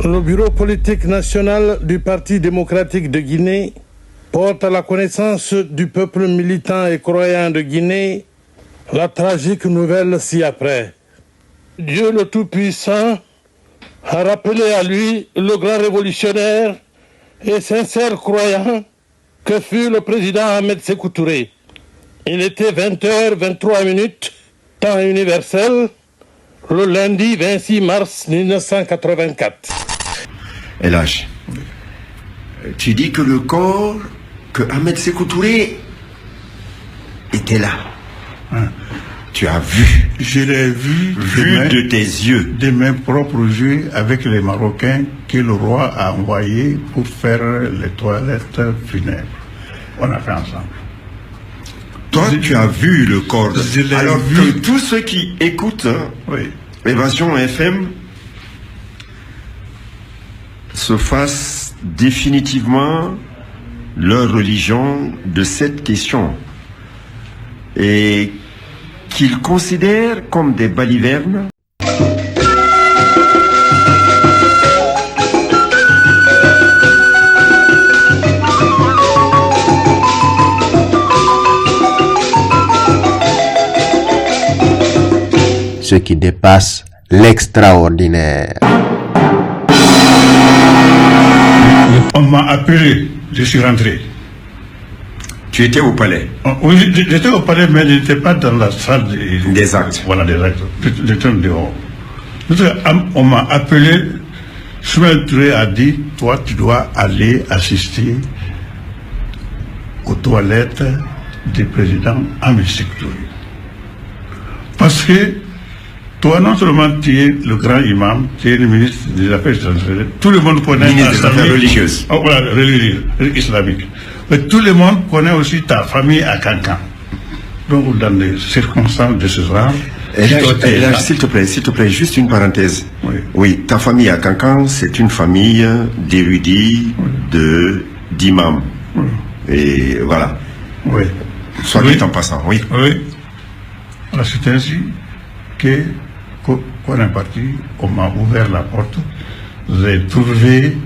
Le bureau politique national du Parti démocratique de Guinée porte à la connaissance du peuple militant et croyant de Guinée la tragique nouvelle ci-après. Dieu le Tout-Puissant a rappelé à lui le grand révolutionnaire et sincère croyant que fut le président Ahmed Sékou Touré. Il était 20h23, temps universel, le lundi 26 mars 1984. Elhadj, tu dis que le corps, que Ahmed Sékou Touré était là. Hein? Tu as vu. Je l'ai vu de tes yeux. De mes propres yeux avec les Marocains que le roi a envoyés pour faire les toilettes funèbres. On a fait ensemble. Toi, tu as vu le corps. Alors vu. que tous ceux qui écoutent oui. Évasion FM se fassent définitivement leur religion de cette question et qu'ils considèrent comme des balivernes ce qui dépasse l'extraordinaire. On m'a appelé, je suis rentré. Tu étais au palais? Oui, j'étais au palais, mais je n'étais pas dans la salle des actes. Voilà, des actes. J'étais dehors. On m'a appelé, Soumaïla Touré a dit, toi, tu dois aller assister aux toilettes du président Ahmed Sékou Touré. Parce que toi, non seulement tu es le grand imam, tu es le ministre des Affaires étrangères, tout le monde connaît ministre des Affaires religieuses. Oh, voilà, religieuses, islamiques. Mais tout le monde connaît aussi ta famille à Kankan. Donc, dans des circonstances de ce genre. Elhadj, s'il te plaît, juste une parenthèse. Oui, ta famille à Kankan, c'est une famille d'érudits, d'imams. Et voilà. Oui. Soit dit en passant, oui. Oui. Alors, c'est ainsi qu'on est parti, on m'a ouvert la porte, j'ai trouvé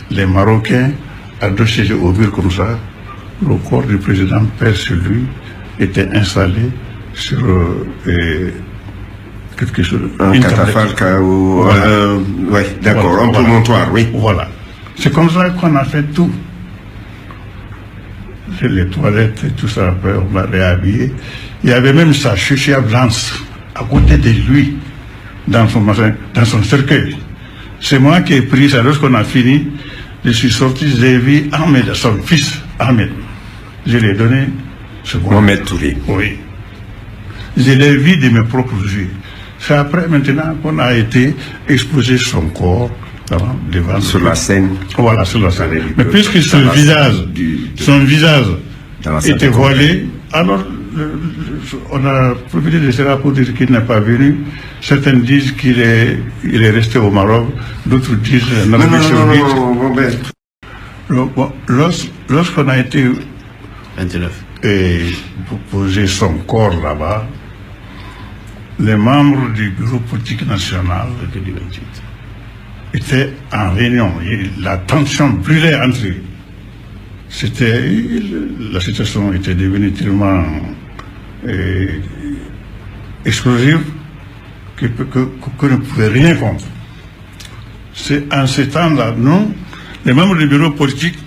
les Marocains adossés au mur comme ça. Le corps du président père sur lui était installé sur quelque chose. Un catafalque ou oui, d'accord, voilà, un promontoire, oui. Voilà. C'est comme ça qu'on a fait tout. Les toilettes et tout ça, après on m'a réhabillé. Il y avait même sa chuchia blanche à côté de lui, dans son cercueil. C'est moi qui ai pris ça. Lorsqu'on a fini, je suis sorti, j'ai vu Ahmed, son fils, Ahmed. Je lui ai donné ce Mohamed Touré. Oui. Je l'ai vu de mes propres yeux. C'est après, maintenant, qu'on a été exposé son corps devant sur la scène. Voilà, sur la scène. Mais puisque son visage était voilé, alors on a profité de cela pour dire qu'il n'est pas venu. Certains disent qu'il est resté au Maroc, d'autres disent lorsqu'on a été 29 et pour poser son corps là-bas, les membres du bureau politique national étaient en réunion. La tension brûlait entre eux. La situation était devenue tellement explosive qu'on ne pouvait rien contre. C'est en ce temps-là, nous, les membres du bureau politique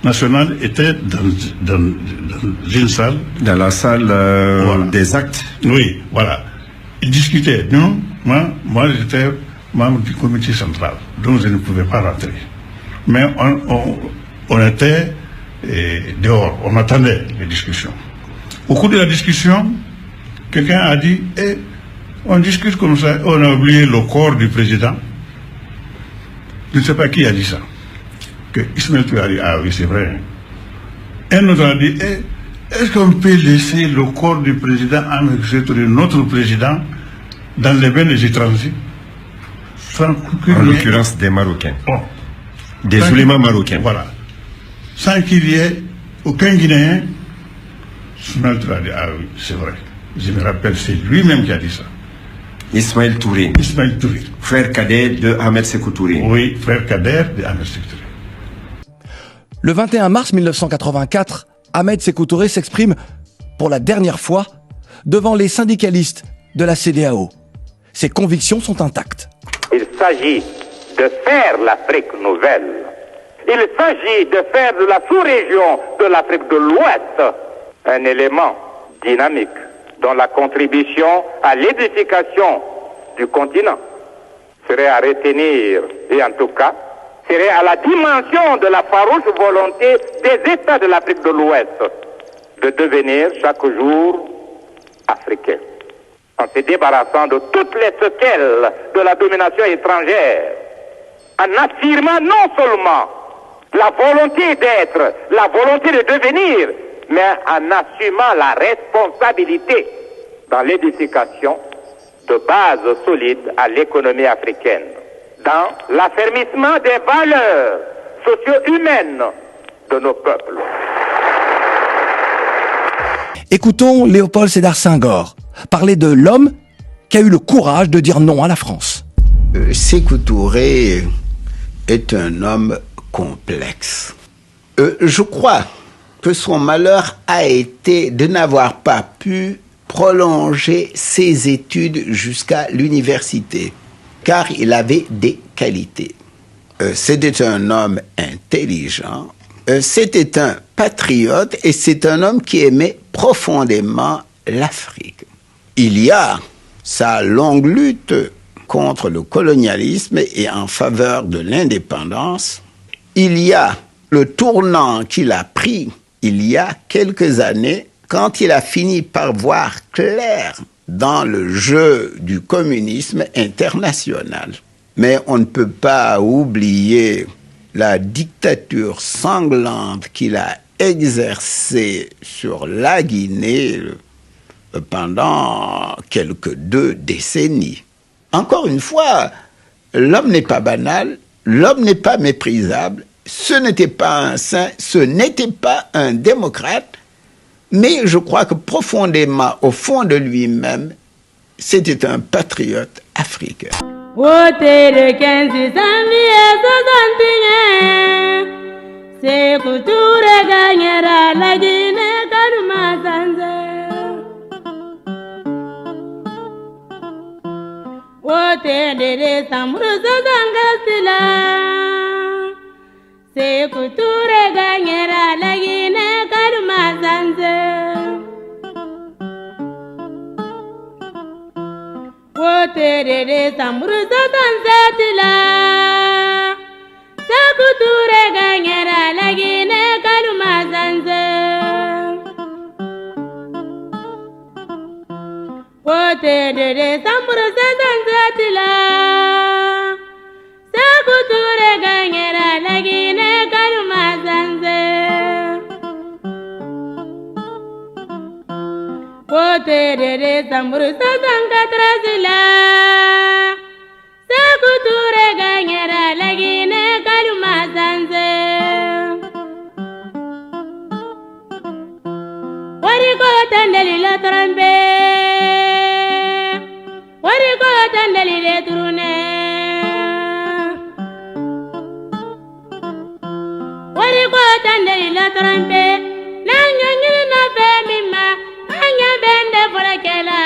national étaient dans une salle. Dans la salle voilà. Des actes. Oui, voilà. Ils discutaient. Nous, moi j'étais membre du comité central, donc je ne pouvais pas rentrer. Mais on était dehors, on attendait les discussions. Au cours de la discussion, quelqu'un a dit on discute comme ça, on a oublié le corps du président. Je ne sais pas qui a dit ça. Que Ismaël Touré a dit, ah oui, c'est vrai. Un autre a dit, est-ce qu'on peut laisser le corps du président Ahmed Sékou Touré, notre président, dans les mains des étrangers? En l'occurrence des Marocains. Oh. Des oulémas marocains. Voilà. Sans qu'il y ait aucun Guinéen, Ismaël Touré a dit, ah oui, c'est vrai. Je me rappelle, c'est lui-même qui a dit ça. Ismaël Touré. Ismaël Touré. Frère cadet de Ahmed Sékou Touré. Oui, frère cadet de Ahmed Sékou Touré. Le 21 mars 1984, Ahmed Sékou Touré s'exprime pour la dernière fois devant les syndicalistes de la CEDEAO. Ses convictions sont intactes. Il s'agit de faire l'Afrique nouvelle. Il s'agit de faire de la sous-région de l'Afrique de l'Ouest un élément dynamique dont la contribution à l'édification du continent serait à retenir, et en tout cas, serait à la dimension de la farouche volonté des États de l'Afrique de l'Ouest de devenir chaque jour africains, en se débarrassant de toutes les séquelles de la domination étrangère, en affirmant non seulement la volonté d'être, la volonté de devenir, mais en assumant la responsabilité dans l'édification de bases solides à l'économie africaine, dans l'affermissement des valeurs socio-humaines de nos peuples. Écoutons Léopold Sédar Senghor parler de l'homme qui a eu le courage de dire non à la France. Sékou Touré est un homme complexe. Je crois que son malheur a été de n'avoir pas pu prolonger ses études jusqu'à l'université, car il avait des qualités. C'était un homme intelligent, c'était un patriote et c'est un homme qui aimait profondément l'Afrique. Il y a sa longue lutte contre le colonialisme et en faveur de l'indépendance. Il y a le tournant qu'il a pris il y a quelques années quand il a fini par voir clair dans le jeu du communisme international. Mais on ne peut pas oublier la dictature sanglante qu'il a exercée sur la Guinée pendant quelques 2 décennies. Encore une fois, l'homme n'est pas banal, l'homme n'est pas méprisable, ce n'était pas un saint, ce n'était pas un démocrate, mais je crois que profondément, au fond de lui-même, c'était un patriote africain. Sékou Touré gagnera la Guinée Kaluma-Zanzé. Wote de Samrouza Zangasila. Sékou Touré gagnera la Guinée Kaluma-Zanzé. Wote de Samrouza Zangasila. Sékou Touré gagnera la Guinée Kaluma-Zanzé. Wote de Samrouza Zanzatila. Sékou Touré gagnera la Guinée Kaluma-Zanzé. Wote de Samrouza Zangatrazila. Sékou Touré gagnera la Guinée Kaluma-Zanzé. Wariko tandeli la trompe, wariko tandeli le tourne, wariko tandeli la trompe. Nanya nyina be mima, nanya bende forakela.